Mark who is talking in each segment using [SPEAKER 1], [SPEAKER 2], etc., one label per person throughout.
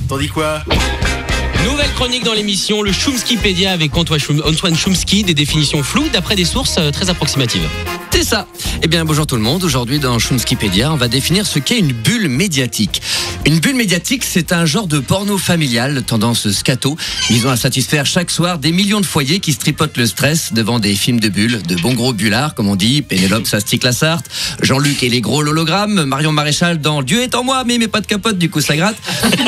[SPEAKER 1] T'en dis quoi?
[SPEAKER 2] Nouvelle chronique dans l'émission, le Chomskipédia avec Antoine Chomsky, des définitions floues d'après des sources très approximatives.
[SPEAKER 3] C'est ça. Eh bien, bonjour tout le monde. Aujourd'hui, dans Chomskipédia, on va définir ce qu'est une bulle médiatique. Une bulle médiatique, c'est un genre de porno familial, tendance scato, visant à satisfaire chaque soir des millions de foyers qui se tripotent le stress devant des films de bulles, de bons gros bullards, comme on dit, Pénélope Sastic Lassarte, Jean-Luc et les gros hologrammes, Marion Maréchal dans Dieu est en moi, mais pas de capote, du coup ça gratte.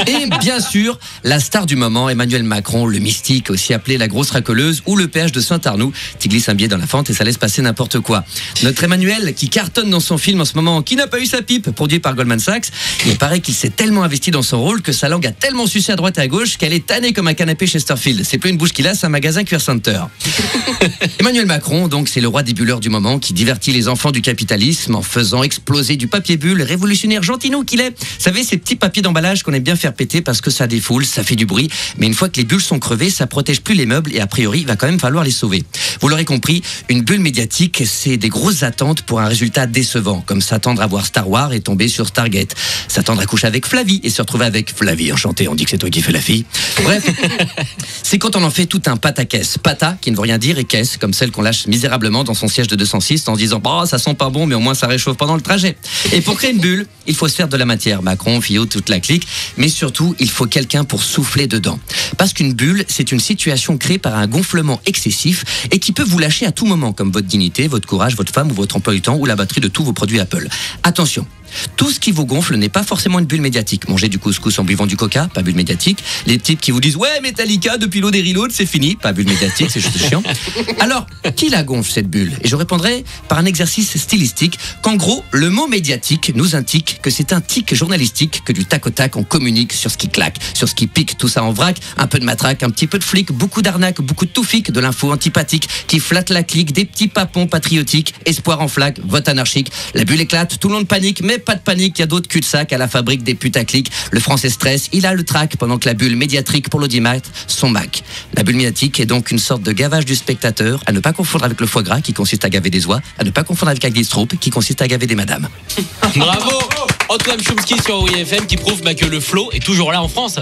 [SPEAKER 3] Et bien sûr, la star du moment, Emmanuel Macron, le mystique, aussi appelé la grosse racoleuse, ou le péage de Saint-Arnoux. Tu glisses un billet dans la fente et ça laisse passer n'importe quoi. Notre Emmanuel, qui cartonne dans son film en ce moment, qui n'a pas eu sa pipe, produit par Goldman Sachs, il paraît qu'il s'est tellement investi dans son rôle que sa langue a tellement sucé à droite et à gauche qu'elle est tannée comme un canapé Chesterfield. C'est plus une bouche qu'il a, c'est un magasin Cuir Center. Emmanuel Macron, donc, c'est le roi des bulleurs du moment qui divertit les enfants du capitalisme en faisant exploser du papier bulle, révolutionnaire gentinou qu'il est. Vous savez, ces petits papiers d'emballage qu'on aime bien faire péter parce que ça défoule, ça fait du bruit, mais une fois que les bulles sont crevées, ça protège plus les meubles et a priori, il va quand même falloir les sauver. Vous l'aurez compris, une bulle médiatique, c'est des grosses attentes pour un résultat décevant, comme s'attendre à voir Star Wars et tomber sur Stargate, s'attendre à coucher avec Flavie et se retrouver avec Flavie, enchanté, on dit que c'est toi qui fais la fille. Bref, c'est quand on en fait tout un pataquès. Pata, qui ne veut rien dire, et caisse, comme celle qu'on lâche misérablement dans son siège de 206 en se disant « Bah, ça sent pas bon, mais au moins ça réchauffe pendant le trajet ». Et pour créer une bulle, il faut se faire de la matière. Macron, Fillon, toute la clique. Mais surtout, il faut quelqu'un pour souffler dedans. Parce qu'une bulle, c'est une situation créée par un gonflement excessif et qui peut vous lâcher à tout moment, comme votre dignité, votre courage, votre femme ou votre emploi du temps ou la batterie de tous vos produits Apple. Attention, tout ce qui vous gonfle n'est pas forcément une bulle médiatique. Manger du couscous en buvant du coca, pas bulle médiatique. Les types qui vous disent « Ouais, Metallica, depuis l'eau des reloads, c'est fini », pas bulle médiatique, c'est juste chiant. Alors, qui la gonfle cette bulle? Et je répondrai par un exercice stylistique qu'en gros, le mot médiatique nous indique que c'est un tic journalistique, que du tac au tac, on communique sur ce qui claque, sur ce qui pique, tout ça en vrac, un peu de matraque, un petit peu de flic, beaucoup d'arnaque, beaucoup de toufique, de l'info antipathique qui flatte la clique, des petits papons patriotiques, espoir en flaque, vote anarchique. La bulle éclate, tout le monde panique, mais pas de panique, il y a d'autres cul-de-sac à la fabrique des putaclics. Le français stresse, il a le trac pendant que la bulle médiatrique pour l'audimat, son Mac. La bulle médiatique est donc une sorte de gavage du spectateur, à ne pas confondre avec le foie gras qui consiste à gaver des oies, à ne pas confondre avec Agdi Stroop qui consiste à gaver des madames.
[SPEAKER 2] Bravo Antoine Chomsky sur WFM qui prouve que le flow est toujours là en France.